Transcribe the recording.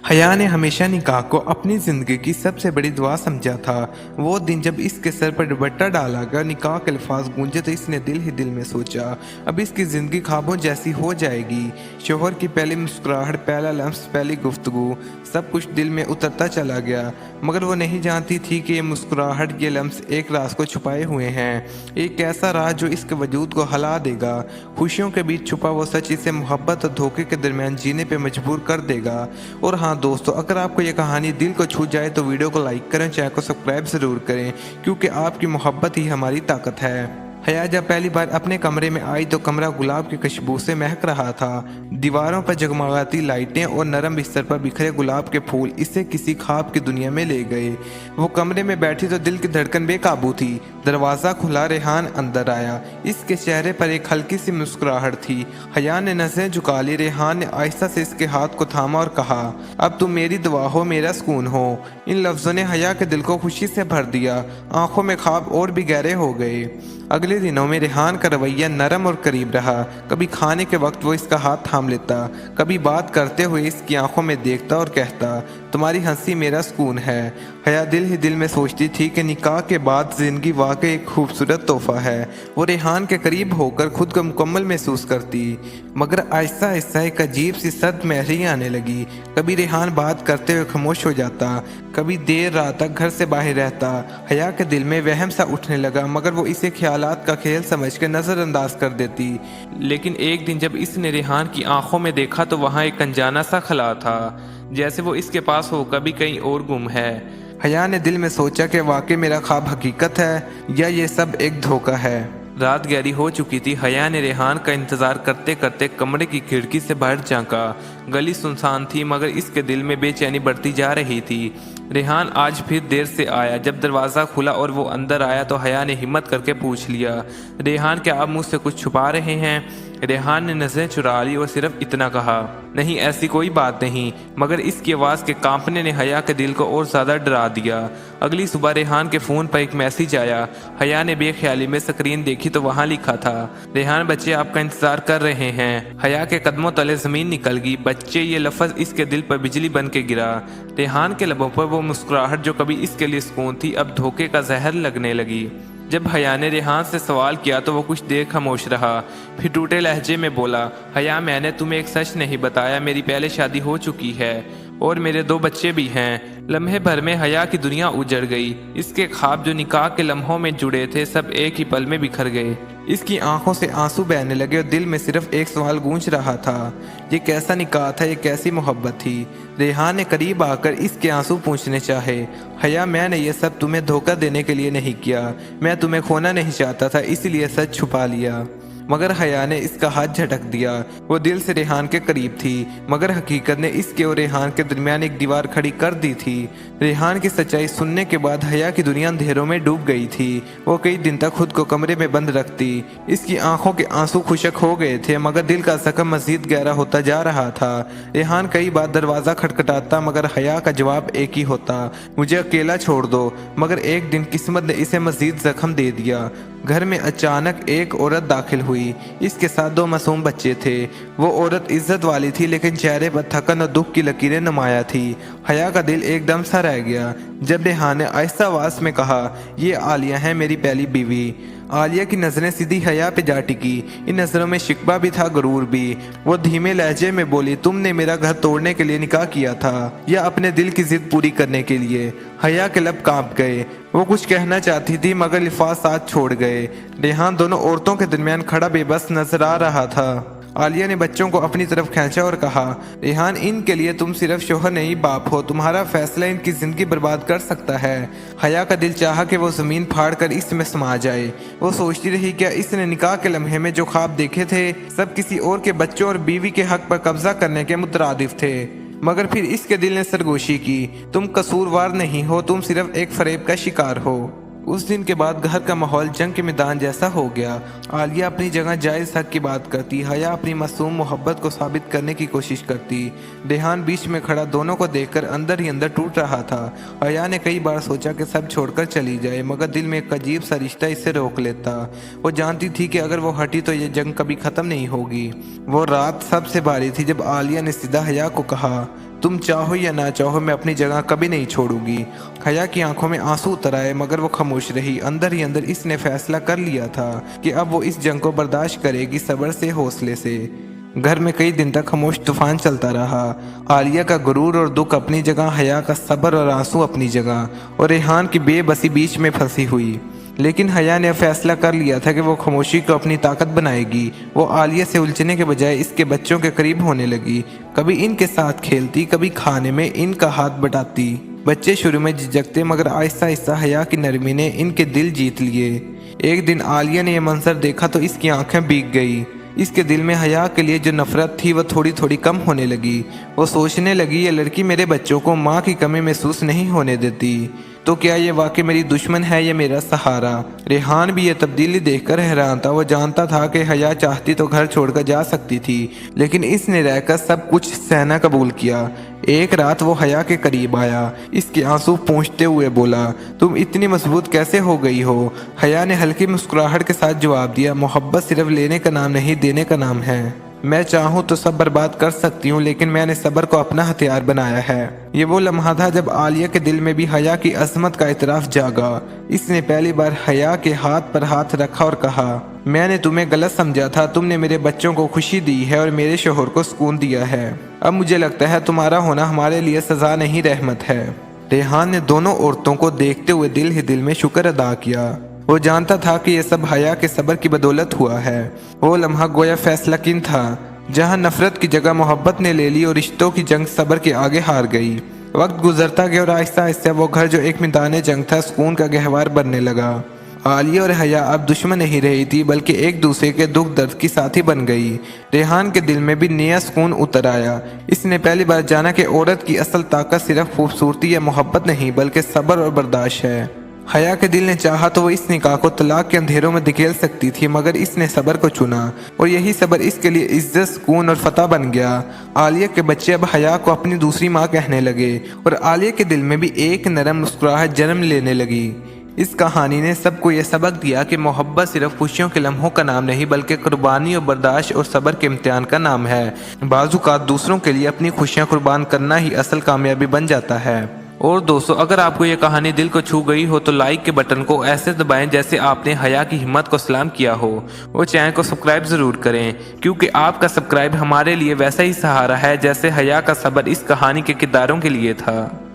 हया ने हमेशा निकाह को अपनी ज़िंदगी की सबसे बड़ी दुआ समझा था। वो दिन जब इसके सर पर दुपट्टा डाला गया, निकाह के अल्फाज गूंजे तो इसने दिल ही दिल में सोचा, अब इसकी ज़िंदगी ख्वाबों जैसी हो जाएगी। शोहर की पहली मुस्कुराहट, पहला लम्स, पहली गुफ्तगू, सब कुछ दिल में उतरता चला गया। मगर वो नहीं जानती थी कि ये मुस्कुराहट, ये लम्स एक राज को छुपाए हुए हैं, एक ऐसा राज जो इसके वजूद को हिला देगा। खुशियों के बीच छुपा वो सच इसे मोहब्बत और धोखे के दरमियान जीने पे मजबूर कर देगा। और हाँ दोस्तों, अगर आपको ये कहानी दिल को छू जाए तो वीडियो को लाइक करें, चैनल को सब्सक्राइब ज़रूर करें, क्योंकि आपकी मोहब्बत ही हमारी ताकत है। हया जब पहली बार अपने कमरे में आई तो कमरा गुलाब की खुशबू से महक रहा था। दीवारों पर जगमगाती लाइटें और नरम बिस्तर पर बिखरे गुलाब के फूल इसे किसी ख्वाब की दुनिया में ले गए। वो कमरे में बैठी तो दिल की धड़कन बेकाबू थी। दरवाज़ा खुला, रेहान अंदर आया। इसके चेहरे पर एक हल्की सी मुस्कुराहट थी। हया ने नजरें झुका ली। रेहान ने आहिस्ता से इसके हाथ को थामा और कहा, अब तुम मेरी दुआ हो, मेरा सुकून हो। इन लफ्ज़ों ने हया के दिल को खुशी से भर दिया। आंखों में ख्वाब और भी गहरे हो गए। अगले दिनों में रेहान का रवैया नरम और करीब रहा। कभी खाने के वक्त वो इसका हाथ थाम लेता, कभी बात करते हुए इसकी आंखों में देखता और कहता, तुम्हारी हंसी मेरा सुकून है। हया दिल ही दिल में सोचती थी कि निकाह के बाद ज़िंदगी वाकई एक खूबसूरत तोहफा है। वो रेहान के करीब होकर खुद को मुकम्मल महसूस करती। मगर आहिस्ता आहिस्ता एक अजीब सी सख्त महरी आने लगी। कभी रेहान बात करते हुए खामोश हो जाता, कभी देर रात तक घर से बाहर रहता। हया के दिल में वहम सा उठने लगा, मगर वो इसे ख्यालात का खेल समझ के नज़रअंदाज कर देती। लेकिन एक दिन जब इसने रेहान की आंखों में देखा तो वहाँ एक अनजाना सा खला था, जैसे वो इसके पास हो, कभी कहीं और गुम है। हया ने दिल में सोचा कि वाकई मेरा ख्वाब हकीकत है या ये सब एक धोखा है। रात गहरी हो चुकी थी। हया ने रेहान का इंतजार करते करते कमरे की खिड़की से बाहर झांका। गली सुनसान थी, मगर इसके दिल में बेचैनी बढ़ती जा रही थी। रेहान आज फिर देर से आया। जब दरवाज़ा खुला और वो अंदर आया तो हया ने हिम्मत करके पूछ लिया, रेहान क्या आप मुझसे कुछ छुपा रहे हैं? रेहान ने नज़रें चुरा ली और सिर्फ इतना कहा, नहीं ऐसी कोई बात नहीं। मगर इसकी आवाज़ के कांपने ने हया के दिल को और ज़्यादा डरा दिया। अगली सुबह रेहान के फ़ोन पर एक मैसेज आया। हया ने बेख्याली में स्क्रीन देखी तो वहाँ लिखा था, रेहान बच्चे आपका इंतज़ार कर रहे हैं। हया के कदमों तले ज़मीन निकल गई। बच्चे, ये लफ्ज़ इसके दिल पर बिजली बन के गिरा। रेहान के लबों पर वो मुस्कुराहट जो कभी इसके लिए सुकून थी, अब धोखे का जहर लगने लगी। जब हया ने रेहान से सवाल किया तो वो कुछ देर खामोश रहा, फिर टूटे लहजे में बोला, हया मैंने तुम्हें एक सच नहीं बताया, मेरी पहले शादी हो चुकी है और मेरे 2 बच्चे भी हैं। लम्हे भर में हया की दुनिया उजड़ गई। इसके ख्वाब जो निकाह के लम्हों में जुड़े थे, सब एक ही पल में बिखर गए। इसकी आंखों से आंसू बहने लगे और दिल में सिर्फ एक सवाल गूंज रहा था, ये कैसा निकाह था, ये कैसी मोहब्बत थी। रेहान ने करीब आकर इसके आंसू पूछने चाहे, हया मैंने ये सब तुम्हें धोखा देने के लिए नहीं किया, मैं तुम्हें खोना नहीं चाहता था, इसलिए सच छुपा लिया। मगर हया ने इसका हाथ झटक दिया। वो दिल से रेहान के करीब थी, मगर हकीकत ने इसके और रेहान के दरमियान एक दीवार खड़ी कर दी थी। रेहान की सच्चाई सुनने के बाद हया की दुनिया अंधेरों में डूब गई थी। वो कई दिन तक खुद को कमरे में बंद रखती। इसकी आंखों के आंसू खुशक हो गए थे, मगर दिल का जख्म मजीद गहरा होता जा रहा था। रेहान कई बार दरवाज़ा खटखटाता, मगर हया का जवाब एक ही होता, मुझे अकेला छोड़ दो। मगर एक दिन किस्मत ने इसे मजीद जख्म दे दिया। घर में अचानक एक औरत दाखिल हुई। इसके साथ 2 मासूम बच्चे थे। वो औरत इज्जत वाली थी, लेकिन चेहरे पर थकन और दुख की लकीरें नुमाया थी। हया का दिल एकदम सा रह गया जब रेहान ने आहिस्ता आवाज़ में कहा, ये आलिया है, मेरी पहली बीवी। आलिया की नज़रें सीधी हया पे जा टिकी। इन नज़रों में शिकवा भी था, गरूर भी। वो धीमे लहजे में बोली, तुमने मेरा घर तोड़ने के लिए निकाह किया था या अपने दिल की जिद पूरी करने के लिए? हया के लब कांप गए। वो कुछ कहना चाहती थी, मगर लिफाज साथ छोड़ गए। रेहान दोनों औरतों के दरमियान खड़ा बेबस नजर आ रहा था। आलिया ने बच्चों को अपनी तरफ खींचा और कहा, रेहान इनके लिए तुम सिर्फ शोहर नहीं, बाप हो। तुम्हारा फैसला इनकी जिंदगी बर्बाद कर सकता है। हया का दिल चाहा कि वो जमीन फाड़ कर इसमें समा जाए। वो सोचती रही, क्या इसने निकाह के लम्हे में जो ख्वाब देखे थे सब किसी और के बच्चों और बीवी के हक पर कब्जा करने के मुतरादिफ थे? मगर फिर इसके दिल ने सरगोशी की, तुम कसूरवार नहीं हो, तुम सिर्फ एक फरेब का शिकार हो। उस दिन के बाद घर का माहौल जंग के मैदान जैसा हो गया। आलिया अपनी जगह जायज़ हक की बात करती, हया अपनी मासूम मोहब्बत को साबित करने की कोशिश करती। रेहान बीच में खड़ा दोनों को देखकर अंदर ही अंदर टूट रहा था। हया ने कई बार सोचा कि सब छोड़कर चली जाए, मगर दिल में एक अजीब सा रिश्ता इससे रोक लेता। वो जानती थी कि अगर वो हटी तो ये जंग कभी ख़त्म नहीं होगी। वो रात सबसे भारी थी जब आलिया ने सीधा हया को कहा, तुम चाहो या ना चाहो मैं अपनी जगह कभी नहीं छोड़ूंगी। हया की आंखों में आंसू उतर आए मगर वो खामोश रही। अंदर ही अंदर इसने फैसला कर लिया था कि अब वो इस जंग को बर्दाश्त करेगी, सब्र से, हौसले से। घर में कई दिन तक खामोश तूफान चलता रहा। आलिया का गुरूर और दुख अपनी जगह, हया का सब्र और आंसू अपनी जगह, और रेहान की बेबसी बीच में फंसी हुई। लेकिन हया ने फैसला कर लिया था कि वो खामोशी को अपनी ताकत बनाएगी। वो आलिया से उलझने के बजाय इसके बच्चों के करीब होने लगी। कभी इनके साथ खेलती, कभी खाने में इनका हाथ बटाती। बच्चे शुरू में झिझकते मगर आहिस्ता आहिस्ता हया की नरमी ने इनके दिल जीत लिए। एक दिन आलिया ने यह मंजर देखा तो इसकी आंखें भीग गई। इसके दिल में हया के लिए जो नफरत थी वह थोड़ी थोड़ी कम होने लगी। वो सोचने लगी, ये लड़की मेरे बच्चों को माँ की कमी महसूस नहीं होने देती, तो क्या ये वाकई मेरी दुश्मन है या मेरा सहारा। रेहान भी ये तब्दीली देखकर हैरान था। वो जानता था कि हया चाहती तो घर छोड़कर जा सकती थी, लेकिन इसने रहकर सब कुछ सहना कबूल किया। एक रात वो हया के करीब आया, इसके आंसू पोंछते हुए बोला, तुम इतनी मजबूत कैसे हो गई हो। हया ने हल्की मुस्कुराहट के साथ जवाब दिया, मोहब्बत सिर्फ लेने का नाम नहीं, देने का नाम है। मैं चाहूँ तो सब बर्बाद कर सकती हूँ, लेकिन मैंने सब्र को अपना हथियार बनाया है। ये वो लम्हा था जब आलिया के दिल में भी हया की अजमत का इतराफ जागा। इसने पहली बार हया के हाथ पर हाथ रखा और कहा, मैंने तुम्हें गलत समझा था। तुमने मेरे बच्चों को खुशी दी है और मेरे शोहर को सुकून दिया है। अब मुझे लगता है तुम्हारा होना हमारे लिए सजा नहीं, रहमत है। रेहान ने दोनों औरतों को देखते हुए दिल ही दिल में शुक्र अदा किया। वो जानता था कि यह सब हया के सब्र की बदौलत हुआ है। वो लम्हा गोया फैसला किन था, जहां नफरत की जगह मोहब्बत ने ले ली और रिश्तों की जंग सब्र के आगे हार गई। वक्त गुजरता गया और आहिस्ता आहिस्ता वो घर जो एक मैदान जंग था, सुकून का गहवार बनने लगा। आलिया और हया अब दुश्मन नहीं रही थी, बल्कि एक दूसरे के दुख दर्द की साथी बन गई। रेहान के दिल में भी नया सुकून उतर आया। इसने पहली बार जाना कि औरत की असल ताकत सिर्फ खूबसूरती या मोहब्बत नहीं, बल्कि सब्र और बर्दाश्त है। हया के दिल ने चाहा तो वो इस निकाह को तलाक के अंधेरों में धकेल सकती थी, मगर इसने सब्र को चुना और यही सब्र इसके लिए इज्जत, सुकून और फतह बन गया। आलिया के बच्चे अब हया को अपनी दूसरी माँ कहने लगे और आलिया के दिल में भी एक नरम मुस्कुराहट जन्म लेने लगी। इस कहानी ने सबको यह सबक दिया कि मोहब्बत सिर्फ खुशियों के लम्हों का नाम नहीं, बल्कि कुर्बानी और बर्दाश्त और सब्र के इम्तिहान का नाम है। बाज़-औक़ात दूसरों के लिए अपनी खुशियाँ कुर्बान करना ही असल कामयाबी बन जाता है। और दोस्तों, अगर आपको ये कहानी दिल को छू गई हो तो लाइक के बटन को ऐसे दबाएं जैसे आपने हया की हिम्मत को सलाम किया हो। और चैनल को सब्सक्राइब ज़रूर करें, क्योंकि आपका सब्सक्राइब हमारे लिए वैसा ही सहारा है जैसे हया का सब्र इस कहानी के किरदारों के लिए था।